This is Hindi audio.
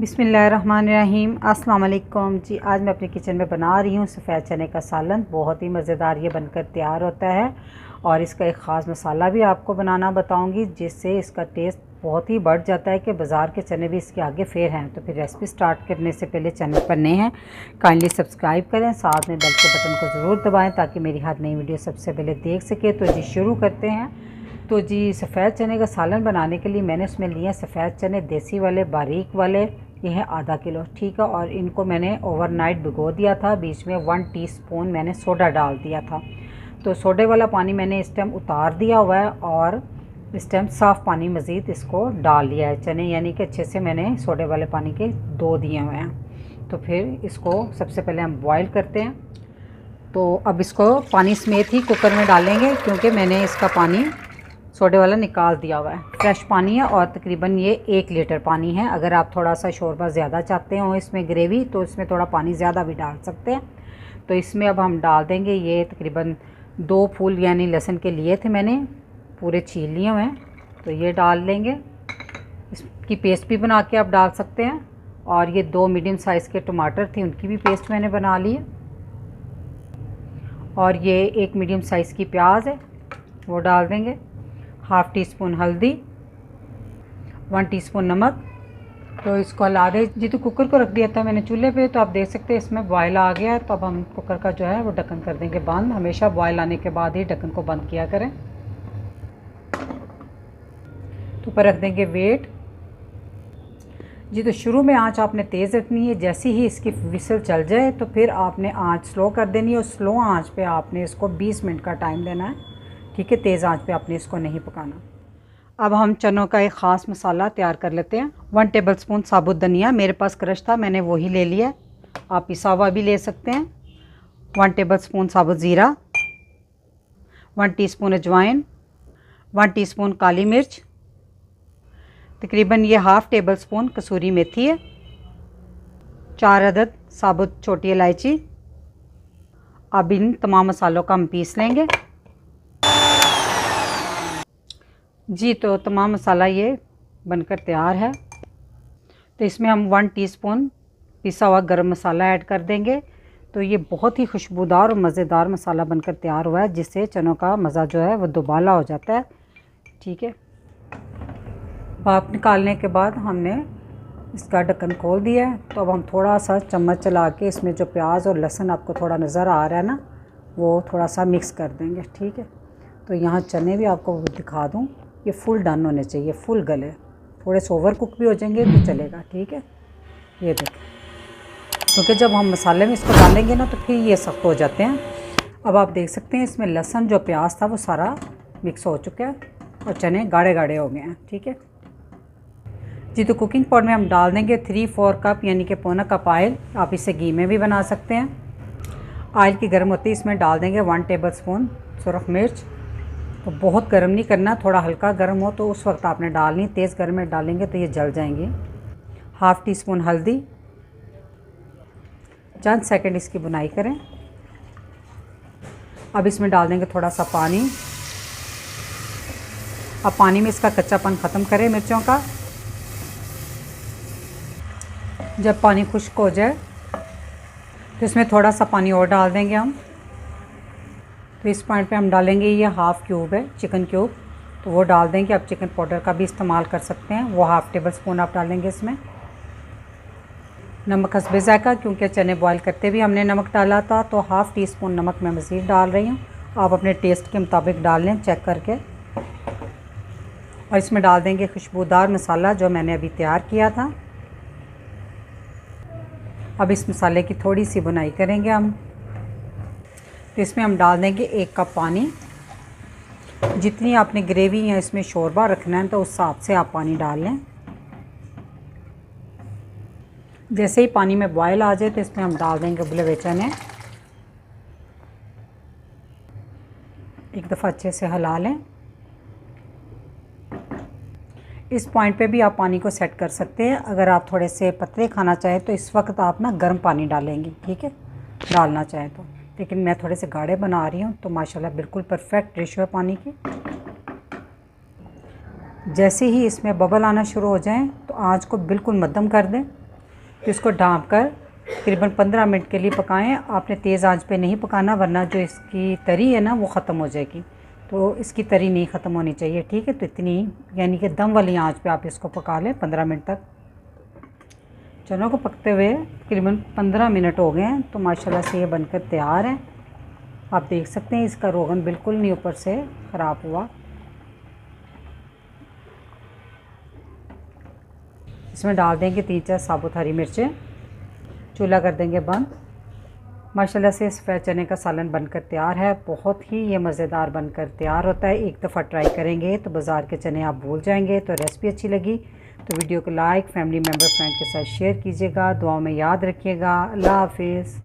बिस्मिल्लाहिर्रहमानिर्रहीम। अस्सलाम वालेकुम जी। आज मैं अपने किचन में बना रही हूँ सफ़ेद चने का सालन। बहुत ही मज़ेदार ये बनकर तैयार होता है और इसका एक ख़ास मसाला भी आपको बनाना बताऊँगी जिससे इसका टेस्ट बहुत ही बढ़ जाता है कि बाज़ार के चने भी इसके आगे फेर हैं। तो फिर रेसिपी स्टार्ट करने से पहले चैनल पर नए हैं काइंडली सब्सक्राइब करें, साथ में बेल के बटन को ज़रूर दबाएँ ताकि मेरी हर नई वीडियो सबसे पहले देख सके। तो जी शुरू करते हैं। तो जी सफ़ेद चने का सालन बनाने के लिए मैंने उसमें लिए सफ़ेद चने देसी वाले बारीक वाले, ये है आधा किलो, ठीक है। और इनको मैंने ओवरनाइट भिगो दिया था। बीच में 1 टीस्पून मैंने सोडा डाल दिया था। तो सोडे वाला पानी मैंने इस टाइम उतार दिया हुआ है और इस टाइम साफ़ पानी मज़ीद इसको डाल लिया है चने, यानी कि अच्छे से मैंने सोडे वाले पानी के 2 दिए हुए हैं। तो फिर इसको सबसे पहले हम बॉयल करते हैं। तो अब इसको पानी समेत ही कुकर में डालेंगे क्योंकि मैंने इसका पानी सोडे वाला निकाल दिया हुआ है। फ्रेश पानी है और तकरीबन ये 1 लीटर पानी है। अगर आप थोड़ा सा शोरबा ज़्यादा चाहते हो इसमें ग्रेवी तो इसमें थोड़ा पानी ज़्यादा भी डाल सकते हैं। तो इसमें अब हम डाल देंगे ये तकरीबन 2 फूल यानी लहसुन के लिए थे मैंने, पूरे छील लिए हुए हैं। तो ये डाल लेंगे। इसकी पेस्ट भी बना के आप डाल सकते हैं। और ये 2 मीडियम साइज़ के टमाटर थे, उनकी भी पेस्ट मैंने बना ली है। और ये 1 मीडियम साइज़ की प्याज है, वो डाल देंगे। हाफ़ टी स्पून हल्दी, 1 टीस्पून नमक। तो इसको हिला दे जी। तो कुकर को रख दिया था मैंने चूल्हे पे, तो आप देख सकते हैं इसमें बॉयल आ गया है। तो अब हम कुकर का जो है वो ढक्कन कर देंगे बंद। हमेशा बॉयल आने के बाद ही ढक्कन को बंद किया करें। तो ऊपर रख देंगे वेट जी। तो शुरू में आंच आपने तेज़ रखनी है, जैसे ही इसकी विसल चल जाए तो फिर आपने आंच स्लो कर देनी है और स्लो आंच पे आपने इसको 20 मिनट का टाइम देना है, ठीक है। तेज़ आंच पे आपने इसको नहीं पकाना। अब हम चनों का एक ख़ास मसाला तैयार कर लेते हैं। 1 टेबलस्पून साबुत धनिया, मेरे पास क्रश था मैंने वही ले लिया, आप पिसा हुआ भी ले सकते हैं। 1 टेबलस्पून साबुत ज़ीरा, 1 टीस्पून अजवाइन, 1 टीस्पून काली मिर्च, तकरीबन ये हाफ़ टेबल स्पून कसूरी मेथी है, 4 अदद साबुत छोटी इलायची। अब इन तमाम मसालों का हम पीस लेंगे जी। तो तमाम मसाला ये बनकर तैयार है। तो इसमें हम 1 टीस्पून पिसा हुआ गरम मसाला ऐड कर देंगे। तो ये बहुत ही खुशबूदार और मज़ेदार मसाला बनकर तैयार हुआ है जिससे चनों का मज़ा जो है वो दुबाला हो जाता है, ठीक है। भाप निकालने के बाद हमने इसका ढक्कन खोल दिया है। तो अब हम थोड़ा सा चम्मच चला के इसमें जो प्याज और लहसुन आपको थोड़ा नज़र आ रहा है ना, वो थोड़ा सा मिक्स कर देंगे, ठीक है। तो यहाँ चने भी आपको दिखा दूँ, ये फुल डन होने चाहिए, फुल गले। थोड़े से ओवर कुक भी हो जाएंगे तो चलेगा, ठीक है। ये देखें, क्योंकि जब हम मसाले में इसको डालेंगे ना तो फिर ये सख्त हो जाते हैं। अब आप देख सकते हैं इसमें लहसुन जो प्याज था वो सारा मिक्स हो चुका है और चने गाढ़े गाढ़े हो गए हैं, ठीक है जी। तो कुकिंग पॉट में हम डाल देंगे 3-4 कप यानी कि पौना कप ऑयल। आप इसे घी में भी बना सकते हैं। ऑयल की गर्म होती है इसमें डाल देंगे 1 टेबल स्पून सुरख मिर्च। तो बहुत गर्म नहीं करना, थोड़ा हल्का गर्म हो तो उस वक्त आपने डालनी, तेज़ गर्म में डालेंगे तो ये जल जाएंगी। हाफ़ टी स्पून हल्दी, चंद सेकंड इसकी बुनाई करें। अब इसमें डाल देंगे थोड़ा सा पानी। अब पानी में इसका कच्चापन ख़त्म करें मिर्चों का। जब पानी खुश्क हो जाए तो इसमें थोड़ा सा पानी और डाल देंगे हम। तो इस पॉइंट पे हम डालेंगे ये हाफ़ क्यूब है चिकन क्यूब, तो वो डाल देंगे। आप चिकन पाउडर का भी इस्तेमाल कर सकते हैं, वो हाफ़ टेबल स्पून आप डालेंगे इसमें। नमक हस्बे ज़ायक़ा, क्योंकि चने बॉयल करते भी हमने नमक डाला था, तो हाफ़ टी स्पून नमक मैं मज़ीद डाल रही हूँ। आप अपने टेस्ट के मुताबिक डाल लें चेक करके। और इसमें डाल देंगे खुशबूदार मसाला जो मैंने अभी तैयार किया था। अब इस मसाले की थोड़ी सी बुनाई करेंगे हम। तो इसमें हम डाल देंगे 1 कप पानी। जितनी आपने ग्रेवी या इसमें शोरबा रखना है तो उस हिसाब से आप पानी डाल लें। जैसे ही पानी में बॉयल आ जाए तो इसमें हम डाल देंगे उबले हुए चने। एक दफ़ा अच्छे से हिला लें। इस पॉइंट पे भी आप पानी को सेट कर सकते हैं। अगर आप थोड़े से पतले खाना चाहें तो इस वक्त आप ना गर्म पानी डालेंगे, ठीक है, डालना चाहें तो। लेकिन मैं थोड़े से गाढ़े बना रही हूँ तो माशाल्लाह बिल्कुल परफेक्ट रेशो है पानी की। जैसे ही इसमें बबल आना शुरू हो जाएं तो आंच को बिल्कुल मध्यम कर दें तो इसको ढाँप कर तकरीबन 15 मिनट के लिए पकाएं। आपने तेज़ आंच पे नहीं पकाना, वरना जो इसकी तरी है ना वो ख़त्म हो जाएगी। तो इसकी तरी नहीं ख़त्म होनी चाहिए, ठीक है। तो इतनी यानी कि दम वाली आंच पे आप इसको पका लें 15 मिनट तक। चनों को पकते हुए तकरीबन 15 मिनट हो गए हैं, तो माशाल्लाह से ये बनकर तैयार है। आप देख सकते हैं इसका रोगन बिल्कुल नहीं ऊपर से ख़राब हुआ। इसमें डाल देंगे 3-4 साबुत हरी मिर्चें। चूल्हा कर देंगे बंद। माशाल्लाह से सफ़ेद चने का सालन बनकर तैयार है। बहुत ही ये मज़ेदार बनकर तैयार होता है। एक दफ़ा ट्राई करेंगे तो बाज़ार के चने आप भूल जाएंगे। तो रेसिपी अच्छी लगी तो वीडियो को लाइक, फैमिली मेम्बर, फ्रेंड के साथ शेयर कीजिएगा। दुआओं में याद रखिएगा। अल्लाह हाफिज़।